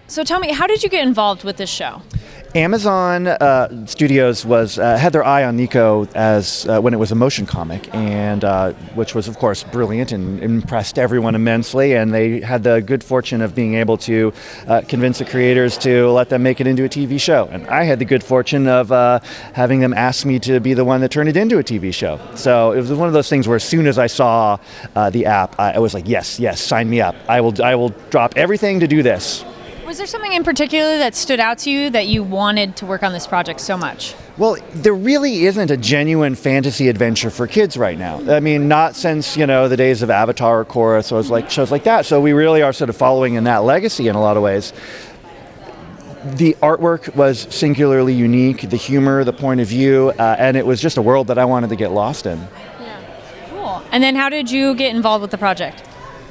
So tell me, how did you get involved with this show? Amazon Studios had their eye on Niko as when it was a motion comic, and which was of course brilliant and impressed everyone immensely. And they had the good fortune of being able to convince the creators to let them make it into a TV show. And I had the good fortune of having them ask me to be the one that turned it into a TV show. So it was one of those things where as soon as I saw the app, I was like, yes, sign me up. I will drop everything to do this. Was there something in particular that stood out to you that you wanted to work on this project so much? Well, there really isn't a genuine fantasy adventure for kids right now. I mean, not since, the days of Avatar or Korra, so it's like shows like that. So we really are sort of following in that legacy in a lot of ways. The artwork was singularly unique, the humor, the point of view, and it was just a world that I wanted to get lost in. Yeah, cool. And then how did you get involved with the project?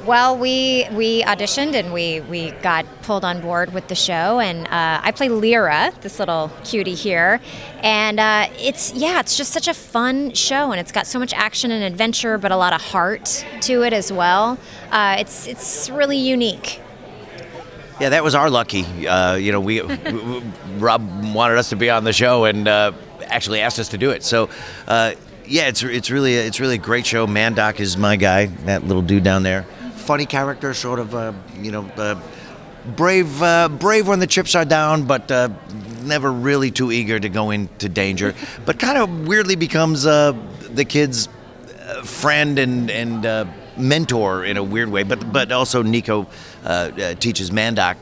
Well, we auditioned and we got pulled on board with the show, and I play Lyra, this little cutie here, and it's just such a fun show, and it's got so much action and adventure, but a lot of heart to it as well. It's really unique. Yeah, that was our lucky. We Rob wanted us to be on the show and actually asked us to do it. So. It's really a great show. Mandoc is my guy, that little dude down there. Funny character, sort of, brave when the chips are down, but never really too eager to go into danger. But kind of weirdly becomes the kid's friend and mentor in a weird way. But also Niko teaches Mandoc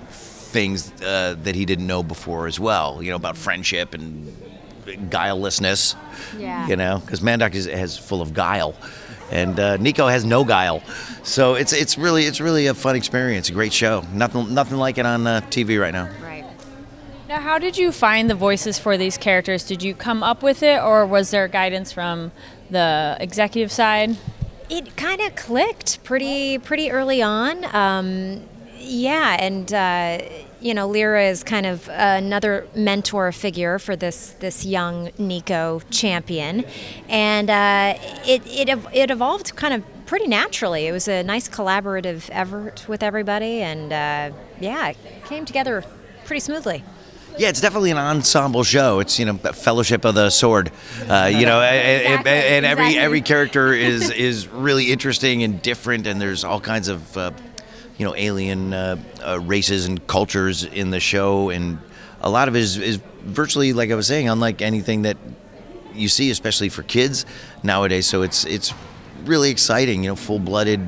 things that he didn't know before as well. About friendship and guilelessness. Yeah. Because Mandoc is full of guile, and Niko has no guile. So it's really a fun experience, a great show. Nothing like it on TV right now. Right. Now, how did you find the voices for these characters? Did you come up with it, or was there guidance from the executive side? It kind of clicked pretty early on. Lyra is kind of another mentor figure for this young Niko champion, and it evolved kind of pretty naturally. It was a nice collaborative effort with everybody, and it came together pretty smoothly. Yeah, it's definitely an ensemble show. It's a Fellowship of the Sword, and every character is really interesting and different, and there's all kinds of alien races and cultures in the show, and a lot of it is virtually, like I was saying, unlike anything that you see, especially for kids nowadays. So it's really exciting, full-blooded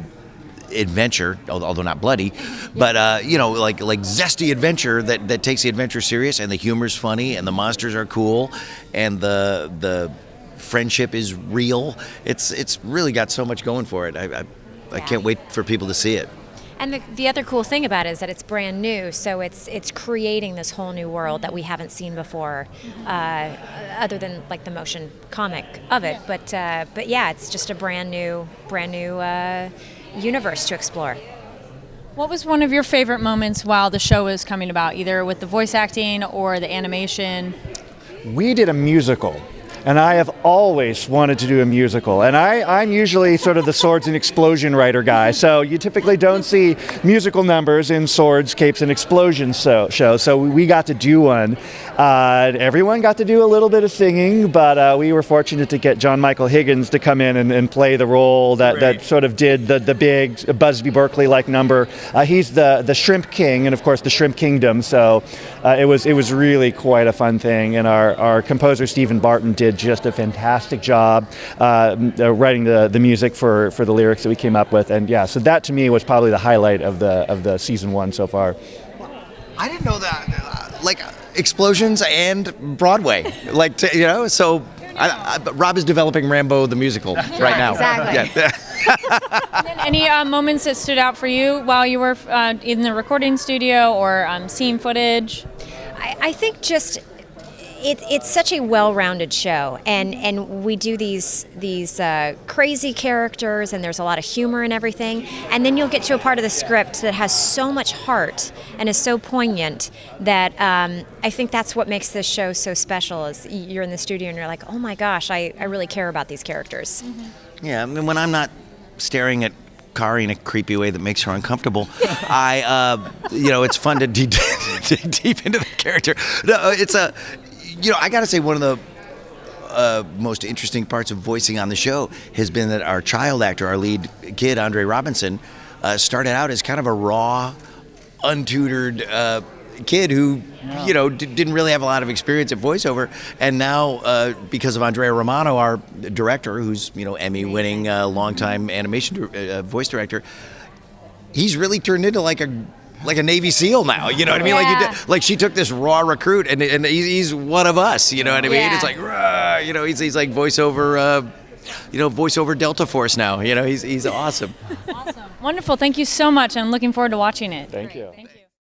adventure, although not bloody, but like zesty adventure that takes the adventure serious, and the humor's funny, and the monsters are cool, and the friendship is real. It's really got so much going for it. I can't wait for people to see it. And the other cool thing about it is that it's brand new, so it's creating this whole new world that we haven't seen before, other than like the motion comic of it. But it's just a brand new universe to explore. What was one of your favorite moments while the show was coming about, either with the voice acting or the animation? We did a musical. And I have always wanted to do a musical. And I'm usually sort of the swords and explosion writer guy. So you typically don't see musical numbers in swords, capes, and explosions shows. So we got to do one. Everyone got to do a little bit of singing, but we were fortunate to get John Michael Higgins to come in and play the role that sort of did the big Busby Berkeley-like number. He's the Shrimp King, and of course the Shrimp Kingdom. So it was really quite a fun thing. And our composer Stephen Barton did just a fantastic job writing the music for the lyrics that we came up with, and so that to me was probably the highlight of the season 1 so far. I didn't know that, like explosions and Broadway, So Rob is developing Rambo the musical right now. Exactly. And then any moments that stood out for you while you were in the recording studio or seeing footage? I think just. It's such a well-rounded show, and we do these crazy characters, and there's a lot of humor and everything, and then you'll get to a part of the script that has so much heart and is so poignant that I think that's what makes this show so special. Is you're in the studio and you're like, oh my gosh, I really care about these characters. Mm-hmm. Yeah, I mean, when I'm not staring at Kari in a creepy way that makes her uncomfortable. It's fun to dig deep into the character. No, I gotta say one of the most interesting parts of voicing on the show has been that our child actor, our lead kid, Andre Robinson, started out as kind of a raw, untutored kid who, didn't really have a lot of experience at voiceover, and now because of Andrea Romano, our director, who's Emmy-winning longtime animation voice director, he's really turned into like a Navy SEAL now. You know what I mean? Yeah. Like she took this raw recruit, and he's one of us. You know what I mean? Yeah. It's like, rah, he's like voiceover. Voiceover Delta Force now. He's awesome. Awesome. Wonderful. Thank you so much. I'm looking forward to watching it. Thank you.